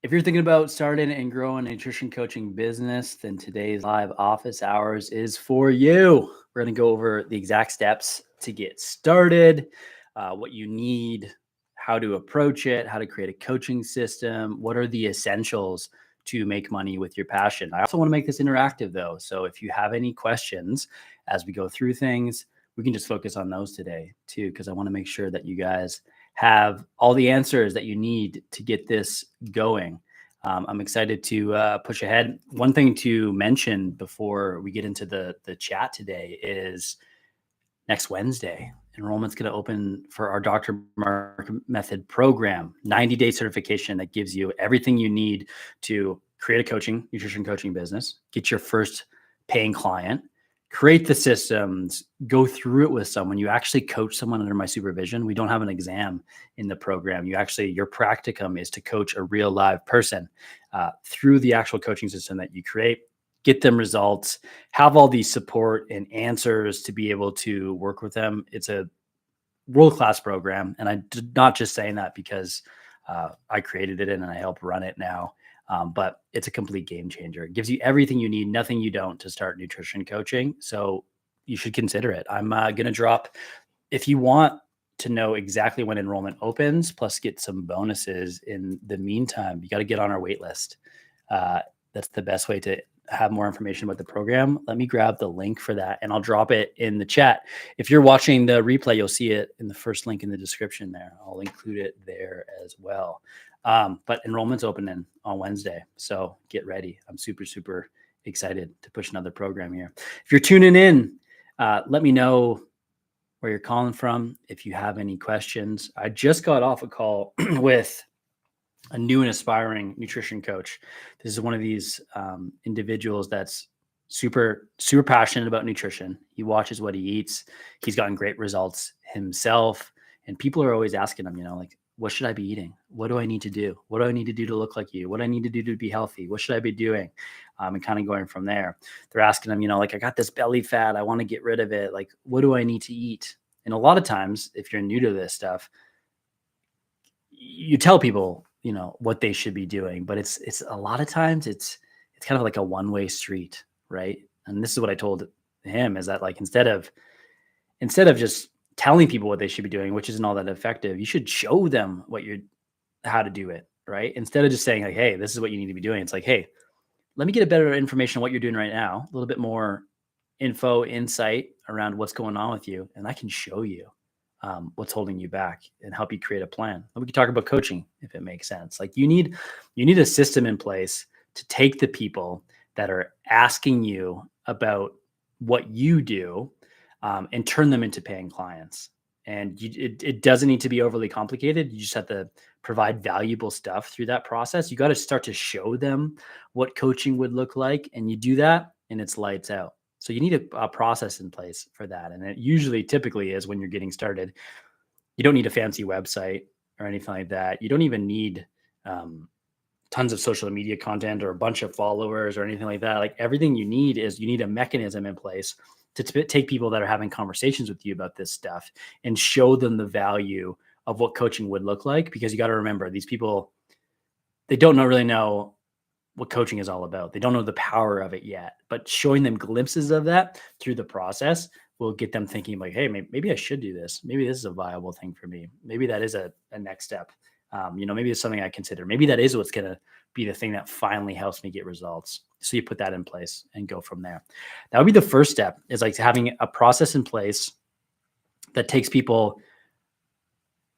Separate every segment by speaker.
Speaker 1: If you're thinking about starting and growing a nutrition coaching business, then today's live office hours is for you. We're going to go over the exact steps to get started, what you need, how to approach it, how to create a coaching system, what are the essentials to make money with your passion. I also want to make this interactive though. So if you have any questions as we go through things, we can just focus on those today too, because I want to make sure that you guys have all the answers that you need to get this going. I'm excited to push ahead. One thing to mention before we get into the chat today is next Wednesday, enrollment's going to open for our Dr. Marc Method program, 90-day certification that gives you everything you need to create a nutrition coaching business, get your first paying client, create the systems, go through it with someone. You actually coach someone under my supervision. We don't have an exam in the program. Your practicum is to coach a real live person through the actual coaching system that you create, get them results, have all these support and answers to be able to work with them. It's a world-class program. And I'm not just saying that because I created it and I help run it now. But it's a complete game changer. It gives you everything you need, nothing you don't to start nutrition coaching. So you should consider it. I'm going to drop, if you want to know exactly when enrollment opens, plus get some bonuses in the meantime, you got to get on our wait list. That's the best way to have more information about the program. Let me grab the link for that and I'll drop it in the chat. If you're watching the replay, you'll see it in the first link in the description there. I'll include it there as well. But enrollment's opening on Wednesday. So get ready. I'm super, super excited to push another program here. If you're tuning in, let me know where you're calling from. If you have any questions, I just got off a call with a new and aspiring nutrition coach. This is one of these individuals that's super, super passionate about nutrition. He watches what he eats. He's gotten great results himself. And people are always asking him, like, what should I be eating? What do I need to do? What do I need to do to look like you? What do I need to do to be healthy? What should I be doing? And kind of going from there. They're asking him, I got this belly fat. I want to get rid of it. Like, what do I need to eat? And a lot of times, if you're new to this stuff, you tell people, what they should be doing, but it's a lot of times it's kind of like a one-way street, right? And this is what I told him is that, like, instead of just telling people what they should be doing, which isn't all that effective, you should show them how to do it, right? Instead of just saying like, hey, this is what you need to be doing. It's like, hey, let me get a better information on what you're doing right now, a little bit more insight around what's going on with you. And I can show you what's holding you back and help you create a plan. And we can talk about coaching if it makes sense. Like you need a system in place to take the people that are asking you about what you do and turn them into paying clients. And it doesn't need to be overly complicated. You just have to provide valuable stuff through that process. You got to start to show them what coaching would look like. And you do that and it's lights out. So you need a process in place for that. And it typically is when you're getting started. You don't need a fancy website or anything like that. You don't even need tons of social media content or a bunch of followers or anything like that. Like everything you need a mechanism in place to take people that are having conversations with you about this stuff and show them the value of what coaching would look like. Because you got to remember, these people, they don't really know what coaching is all about. They don't know the power of it yet, but showing them glimpses of that through the process will get them thinking like, hey, maybe I should do this. Maybe this is a viable thing for me. Maybe that is a next step. Maybe it's something I consider. Maybe that is what's going to be the thing that finally helps me get results. So you put that in place and go from there. That would be the first step, is like having a process in place that takes people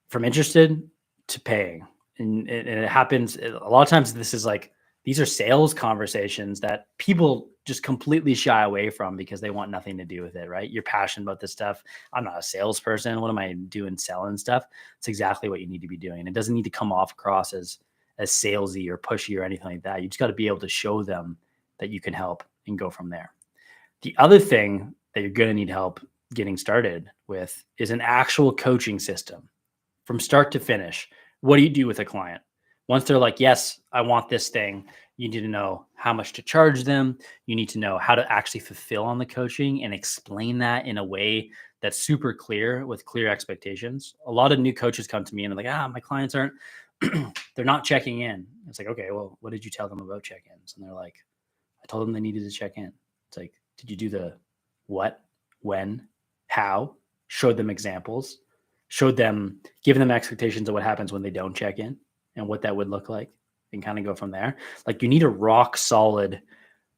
Speaker 1: from interested to paying. And it happens a lot of times. This is like, these are sales conversations that people just completely shy away from because they want nothing to do with it, right? You're passionate about this stuff. I'm not a salesperson. What am I doing selling stuff? It's exactly what you need to be doing. It doesn't need to come off across as salesy or pushy or anything like that. You just got to be able to show them that you can help and go from there. The other thing that you're going to need help getting started with is an actual coaching system from start to finish. What do you do with a client? Once they're like, yes, I want this thing, you need to know how much to charge them. You need to know how to actually fulfill on the coaching and explain that in a way that's super clear with clear expectations. A lot of new coaches come to me and they're like, my clients aren't, they're not checking in. It's like, okay, well, what did you tell them about check-ins? And they're like, I told them they needed to check in. It's like, did you do the what, when, how? Showed them examples, given them expectations of what happens when they don't check in and what that would look like, and kind of go from there. Like, you need a rock solid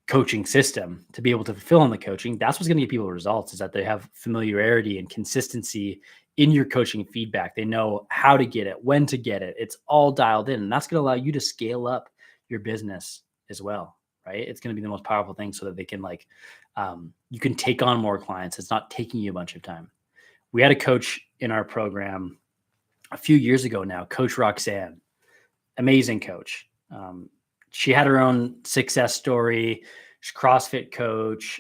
Speaker 1: coaching system to be able to fulfill on the coaching. That's what's going to get people results, is that they have familiarity and consistency in your coaching feedback. They know how to get it, when to get it. It's all dialed in, and that's going to allow you to scale up your business as well, right? It's going to be the most powerful thing, so that they can you can take on more clients. It's not taking you a bunch of time. We had a coach in our program a few years ago now, Coach Roxanne, amazing coach. She had her own success story. She's a CrossFit coach,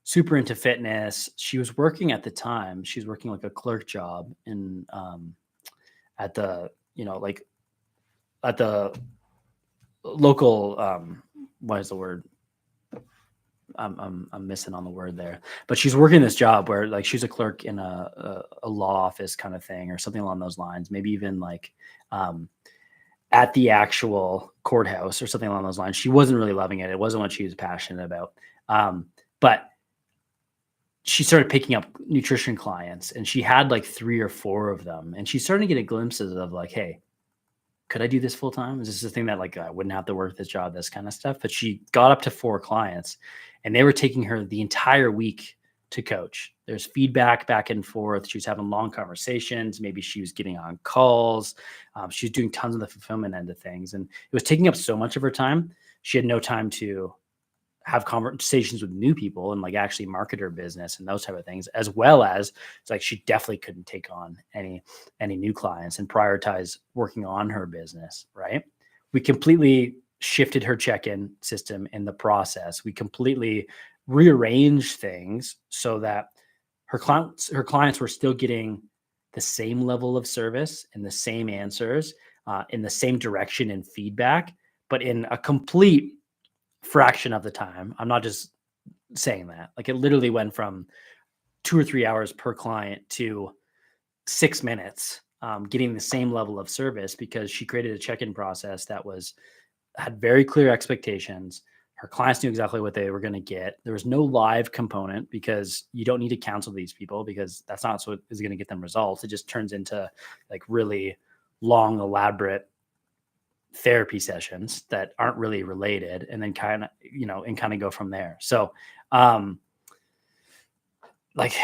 Speaker 1: super into fitness. She was working at the time. She was working like a clerk job in at the local. What is the word? I'm missing on the word there, but she's working this job where like she's a clerk in a law office kind of thing, or something along those lines. Maybe even like at the actual courthouse or something along those lines. She wasn't really loving it. It wasn't what she was passionate about. But she started picking up nutrition clients, and she had like 3 or 4 of them. And she's starting to get glimpses of like, hey, could I do this full time? Is this a thing that like I wouldn't have to work this job, this kind of stuff? But she got up to 4 clients, and they were taking her the entire week to coach. There's feedback back and forth. She was having long conversations. Maybe she was getting on calls. She was doing tons of the fulfillment end of things. And it was taking up so much of her time. She had no time to have conversations with new people and like actually market her business and those type of things, as well as it's like she definitely couldn't take on any new clients and prioritize working on her business. Right. We completely shifted her check-in system in the process. We completely rearranged things so that her clients were still getting the same level of service and the same answers in the same direction and feedback, but in a complete fraction of the time. I'm not just saying that. Like, it literally went from 2 or 3 hours per client to 6 minutes, getting the same level of service, because she created a check-in process that had very clear expectations. Her clients knew exactly what they were going to get. There was no live component, because you don't need to counsel these people, because that's not what is going to get them results. It just turns into like really long, elaborate therapy sessions that aren't really related, and then kind of go from there. So like,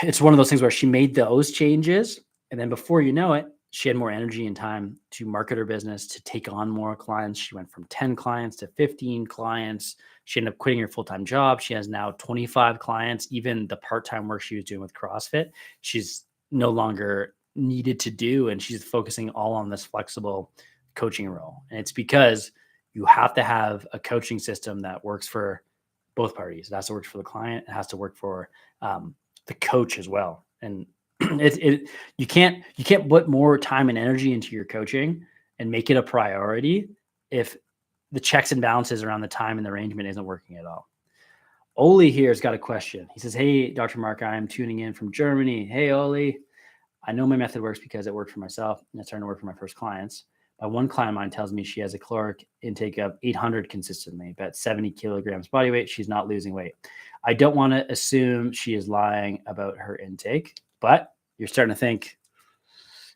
Speaker 1: it's one of those things where she made those changes, and then before you know it, she had more energy and time to market her business, to take on more clients. She went from 10 clients to 15 clients. She ended up quitting her full-time job. She has now 25 clients. Even the part-time work she was doing with CrossFit, she's no longer needed to do, and she's focusing all on this flexible coaching role. And it's because you have to have a coaching system that works for both parties. It has to work for the client. It has to work for the coach as well. And you can't put more time and energy into your coaching and make it a priority if the checks and balances around the time and the arrangement isn't working at all. Oli here has got a question. He says, hey, Dr. Marc, I am tuning in from Germany. Hey, Oli. I know my method works because it worked for myself, and it's starting to work for my first clients. But one client of mine tells me she has a caloric intake of 800 consistently, about 70 kilograms body weight. She's not losing weight. I don't want to assume she is lying about her intake, but you're starting to think,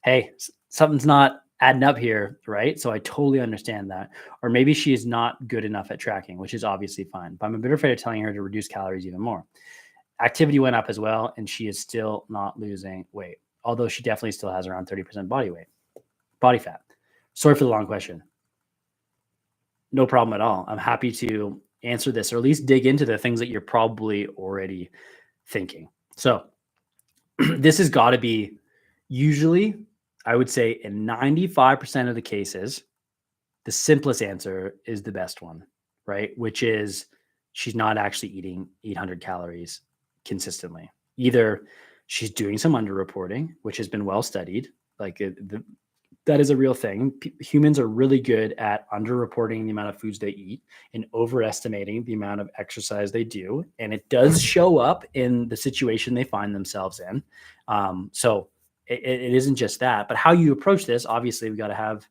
Speaker 1: hey, something's not adding up here, right? So I totally understand that. Or maybe she is not good enough at tracking, which is obviously fine. But I'm a bit afraid of telling her to reduce calories even more. Activity went up as well, and she is still not losing weight, although she definitely still has around 30% body fat. Sorry for the long question. No problem at all. I'm happy to answer this, or at least dig into the things that you're probably already thinking. So this has got to be, usually, I would say in 95% of the cases, the simplest answer is the best one, right? Which is, she's not actually eating 800 calories consistently. Either she's doing some underreporting, which has been well studied. Like, That is a real thing. Humans are really good at underreporting the amount of foods they eat and overestimating the amount of exercise they do. And it does show up in the situation they find themselves in. So it isn't just that, but how you approach this, obviously, we got to have,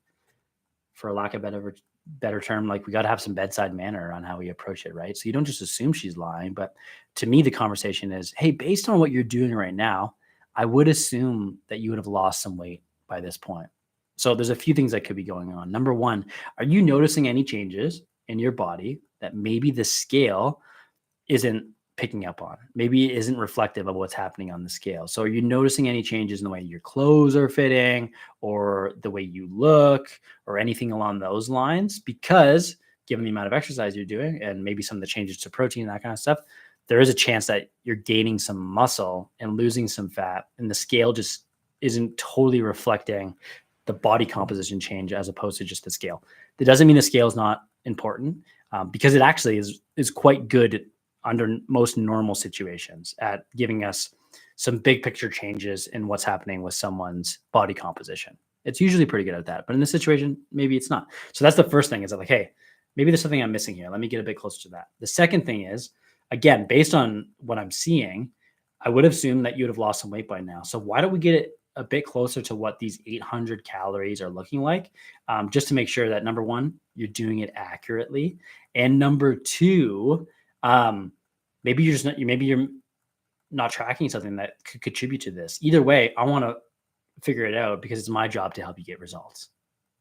Speaker 1: for lack of better term, like we got to have some bedside manner on how we approach it, right? So you don't just assume she's lying, but to me, the conversation is, hey, based on what you're doing right now, I would assume that you would have lost some weight by this point. So there's a few things that could be going on. Number one, are you noticing any changes in your body that maybe the scale isn't picking up on? Maybe it isn't reflective of what's happening on the scale. So are you noticing any changes in the way your clothes are fitting or the way you look or anything along those lines? Because given the amount of exercise you're doing and maybe some of the changes to protein and that kind of stuff, there is a chance that you're gaining some muscle and losing some fat, and the scale just isn't totally reflecting the body composition change as opposed to just the scale. That doesn't mean the scale is not important, because it actually is quite good under most normal situations at giving us some big picture changes in what's happening with someone's body composition. It's usually pretty good at that, but in this situation, maybe it's not. So that's the first thing, is that like, hey, maybe there's something I'm missing here. Let me get a bit closer to that. The second thing is, again, based on what I'm seeing, I would assume that you would have lost some weight by now. So why don't we get it a bit closer to what these 800 calories are looking like, just to make sure that, number one, you're doing it accurately, and number two, maybe you're not tracking something that could contribute to this. Either way, I want to figure it out because it's my job to help you get results.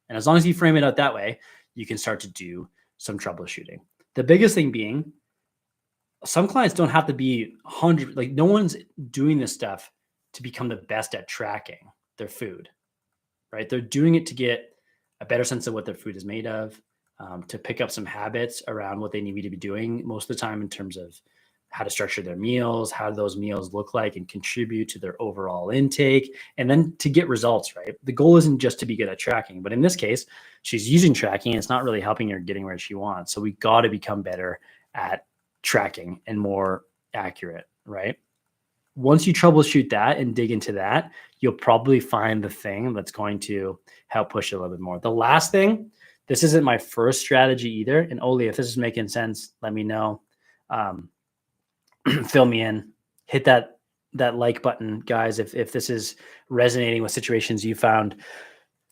Speaker 1: And as long as you frame it out that way, you can start to do some troubleshooting. The biggest thing being, some clients don't have to be 100, like no one's doing this stuff to become the best at tracking their food, right? They're doing it to get a better sense of what their food is made of, to pick up some habits around what they need to be doing most of the time in terms of how to structure their meals, how those meals look like and contribute to their overall intake, and then to get results, right? The goal isn't just to be good at tracking, but in this case, she's using tracking. It's not really helping her getting where she wants. So we got to become better at tracking and more accurate, right? Once you troubleshoot that and dig into that, you'll probably find the thing that's going to help push it a little bit more. The last thing, this isn't my first strategy either. And Oli, if this is making sense, let me know. Fill me in. Hit that like button, guys, if this is resonating with situations you found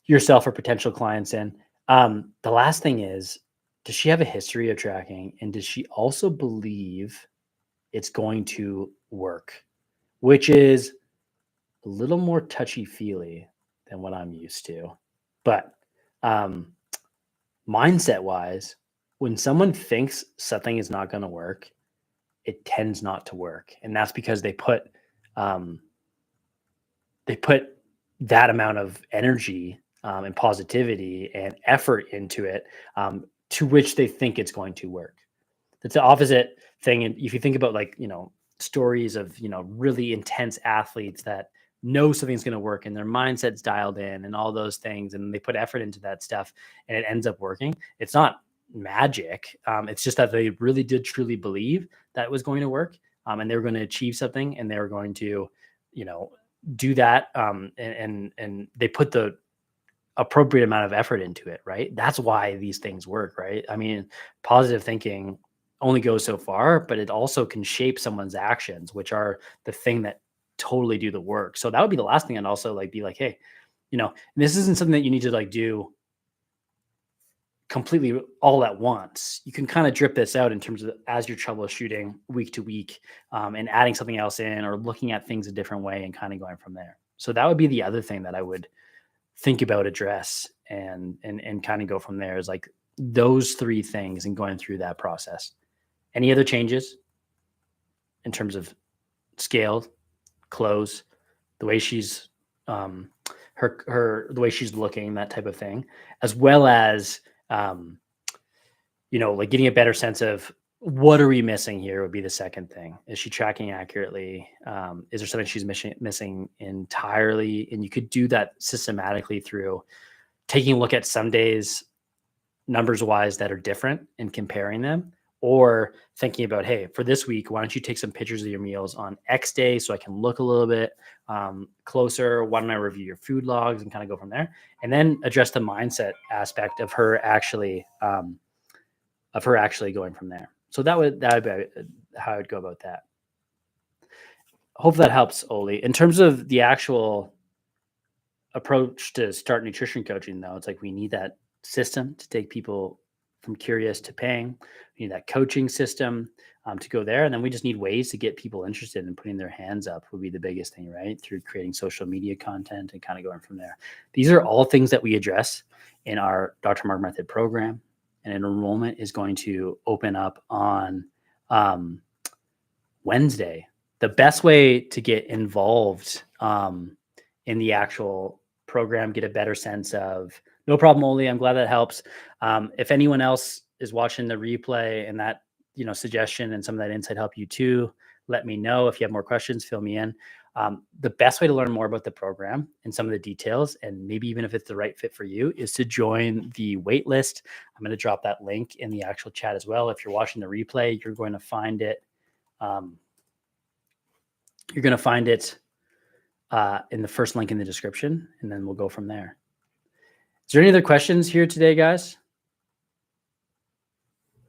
Speaker 1: yourself or potential clients in. The last thing is, does she have a history of tracking? And does she also believe it's going to work? Which is a little more touchy-feely than what I'm used to. But mindset-wise, when someone thinks something is not going to work, it tends not to work. And that's because they put that amount of energy and positivity and effort into it, to which they think it's going to work. That's the opposite thing. And if you think about, like, stories of, really intense athletes that know something's going to work and their mindset's dialed in and all those things, and they put effort into that stuff and it ends up working. It's not magic. It's just that they really did truly believe that it was going to work, and they were going to achieve something, and they were going to, do that. And they put the appropriate amount of effort into it, right? That's why these things work, right? I mean, positive thinking only goes so far, but it also can shape someone's actions, which are the thing that totally do the work. So that would be the last thing. I'd also be like, hey, this isn't something that you need to do completely all at once. You can kind of drip this out in terms of as you're troubleshooting week to week, and adding something else in or looking at things a different way and kind of going from there. So that would be the other thing that I would think about, address, and kind of go from there, is like those three things and going through that process. Any other changes in terms of scale, clothes, the way she's the way she's looking, that type of thing, as well as getting a better sense of what are we missing here would be the second thing. Is she tracking accurately? Is there something she's missing entirely? And you could do that systematically through taking a look at some days numbers wise that are different and comparing them, or thinking about, hey, for this week, why don't you take some pictures of your meals on X day so I can look a little bit closer? Why don't I review your food logs and kind of go from there? And then address the mindset aspect of her actually going from there. So that would be how I would go about that. Hope that helps, Oli. In terms of the actual approach to start nutrition coaching, though, it's like we need that system to take people from curious to paying. We need that coaching system to go there, and then we just need ways to get people interested in putting their hands up. Would be the biggest thing, right? Through creating social media content and kind of going from there. These are all things that we address in our Dr. Marc Method program, and enrollment is going to open up on Wednesday. The best way to get involved in the actual program, get a better sense of, no problem, Oli, I'm glad that helps. If anyone else is watching the replay and that, suggestion and some of that insight help you too, let me know. If you have more questions, fill me in. The best way to learn more about the program and some of the details, and maybe even if it's the right fit for you, is to join the wait list. I'm going to drop that link in the actual chat as well. If you're watching the replay, you're going to find it. You're going to find it in the first link in the description, and then we'll go from there. Is there any other questions here today, guys?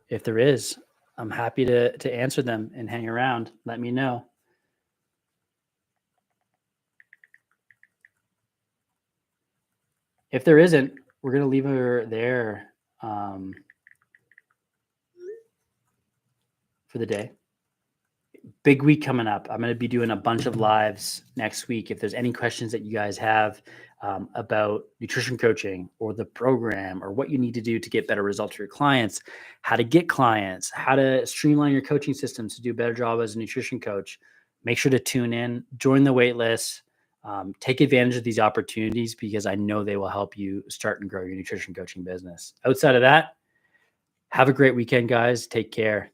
Speaker 1: If there is, I'm happy to answer them and hang around. Let me know. If there isn't, we're going to leave her there for the day. Big week coming up. I'm going to be doing a bunch of lives next week. If there's any questions that you guys have about nutrition coaching or the program or what you need to do to get better results for your clients, how to get clients, how to streamline your coaching systems to do a better job as a nutrition coach, make sure to tune in, join the wait list, take advantage of these opportunities because I know they will help you start and grow your nutrition coaching business. Outside of that, have a great weekend, guys. Take care.